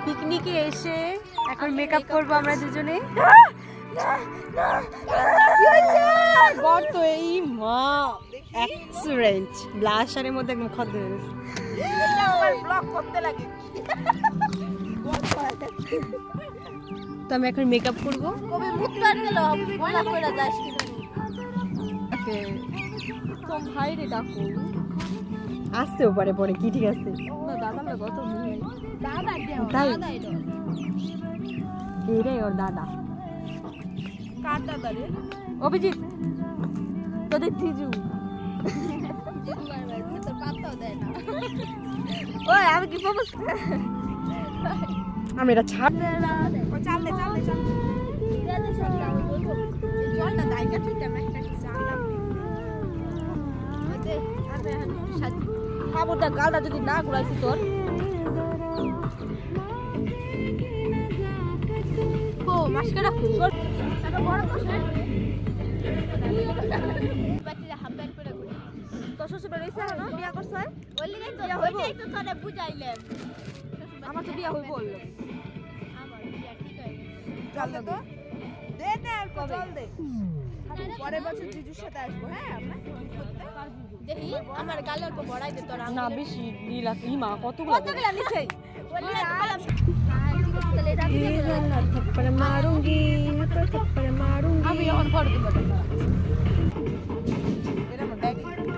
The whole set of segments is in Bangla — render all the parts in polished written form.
পিকনিকে এসে এখন মেকআপ করবো আমরা দুজনে। কত এই মা এক্সিলেন্ট ব্লাশারের মধ্যে একদম খদ্দ হয়ে গেছে। আমার ব্লগ করতে লাগে তো আমি এখন মেকআপ করবো। কবে মুখ পার গেল বলা কইরা যাস ওকে তো ভাই রে ডাকো আসতেও পারে পরে কি ঠিক আছে না দাদা না কত দাদা দেও তাই দাদা এটা এরে ওর দাদা কার দাদা রে অভিজিৎ তোদের জিজু জিজু বারবার তোর পাত্তাও দেয় না ওই আমি কি প্রপোজ আমি এটা ছাড় ও চাল দে দাদা সব জলটা দাইকা চুইটা একটা কি চালাম ওতে আমি সাজি খাবারটা গালটা যদি না ঘুরাইছি তোর ও মাস্কারা এটা বড় প্রশ্ন বাচ্চারা হাফ প্যান্ট পরে ঘুরে তোর শ্বশুর বাড়ি এসে না বিয়া করছ বললি তো ওইটাই তো তোরে বুঝাইলাম আমার তো বিয়া হইব বললো আমার বিয়া ঠিক হয়ে গেছে চল তো দে আর চল দে পরের বছর জিজুর সাথে আসবো হ্যাঁ আমরা দেখি আমার গালে অল্প বড়াই দে তোর না বেশি নীলা কি মা কতগুলো নিছে বললি थप्पड़ मारूंगी थप्पड़ मारूंगी আমি এখন ফটো দিব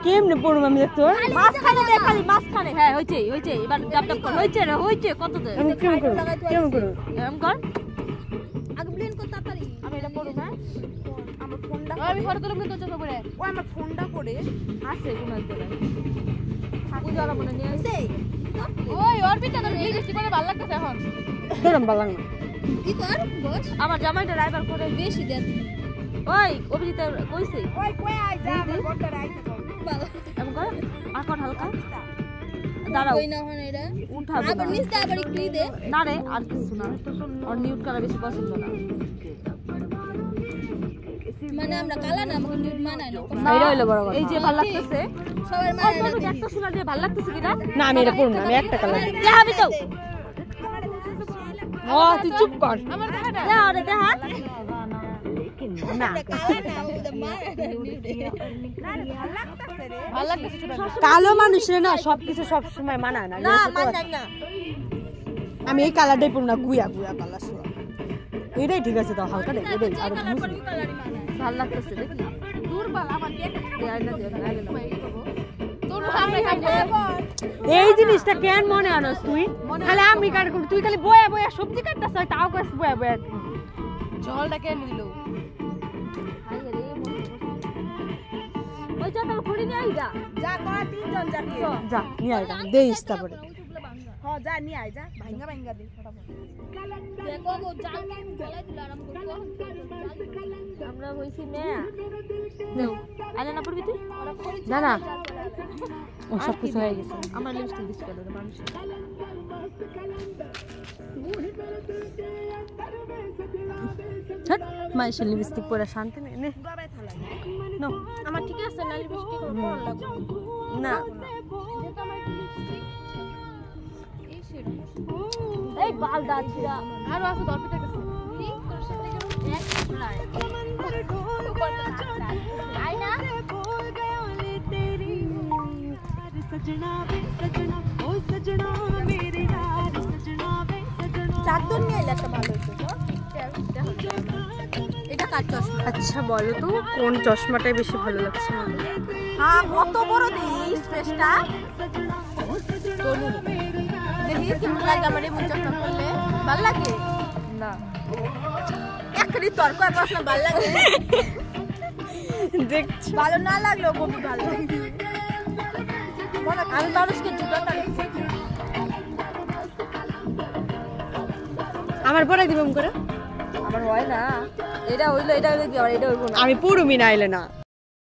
কেমনে পড়ব আমি তোর মাঝখানে দে খালি মাঝখানে হ্যাঁ হইছে এবার ডাব ডাব কর হইছে কত দে আমি কেমন করব এরকম কর আগে ব্লেন্ড কর তাড়াতাড়ি আমি এটা পড়ব হ্যাঁ আমার ফোনটা আমি ফটো তুলব কিন্তু চোখে পড়ে ও আমার ফোনটা পড়ে আছে কোনার ধরে পূজারা মনে নিয়ে আইছে ওই অর্পিতা তোর লিপস্টিক পরে ভালো লাগতেছে এখন তোরম বালাং না কি কর বস আমার জামাইটা রাইবার করে বেশি দেন ওই অভিজিৎ কইছে ওই কই আই যা আমার বড়টা রাইতে ভালো এমন কর আর কর হালকা দাঁড়াও কই না হন এটা উঠাবো আবার নিচ দে আবার একটু দে না রে আর কিছু না আর নিউট কালার বেশি পছন্দ না মানে আমরা কালা না আমাকে নিউট মানায় না এটা হইলো বড় কথা এই যে ভালো লাগতেছে সবার মানে একটা শোনা দিয়ে ভালো লাগতেছে কি না না আমি এটা পড়ব না আমি একটা কালার দেখাবি তো ও তুই চুপ কর আমার দেখাটা দেখা ওরে দেখা না কালা না ওটা মারা ভালো লাগতেছে রে ভালো লাগতেছে কালো মানুষের না সবকিছু সব সময় মানায় না না মানায় না আমি এই কালারটাই পড়ব না গুয়া কালার শুয়া এটাই ঠিক আছে তো হালকা দেখ এটাই আর ভালো লাগতেছে দেখি দুর্বল আমার এই জিনিসটা কেন মনে আনস তুই খালি আমি কাট তুই খালি বয়া বয়া সবজি কাটতাছ তাও কস বয়া বয়া জলটা কেন দিল ওই যা তো খুঁড়ি নিয়ে আই যা যা করা তিনজন যাবি যা নিয়ে আয় দেইস তারপরে হ্যাঁ যা নিয়ে আয় যা ভাঙ্গা দে ফটাফট দেখো গো জাল কেন জ্বালাই দিল আরাম করব আমরা হইছি মেয়া নাও আলে না পড়বি তুই না না ও সব কিছু হয়ে গেছে আমার লিপস্টিক দিছ কেন মানুষ ছাড় মাইশাল লিপস্টিক পরে শান্তি নেই নে বাবাই থালা নো আমার ঠিক আছে না লিপস্টিক পরন লাগবে না যেটা আমার লিপস্টিক এই শেড এই বাল দাঁড়িয়া আর আছে দরপিটা কাছে ঠিক তোর সাথে এক নাই আইনা চাদর নিয়ে এলে একটা ভালো হতো এটা কার চশমা আচ্ছা বলো তো কোন চশমাটাই বেশি ভালো লাগছে আমার হ্যাঁ কত বড় এই স্পেসটা দেখি কেমন লাগে আমার এই চশমা পরলে ভালো লাগে না এখনই তর্ক প্রশ্ন ভালো লাগে দেখছি ভালো না লাগলেও খুবই ভালো লাগে আমি মানুষকে জুতাটা আমার পরে দিবেন করে আমার হয় না এটা হইলো কি আর এটা হইবো না আমি পুরো মিনাইলে না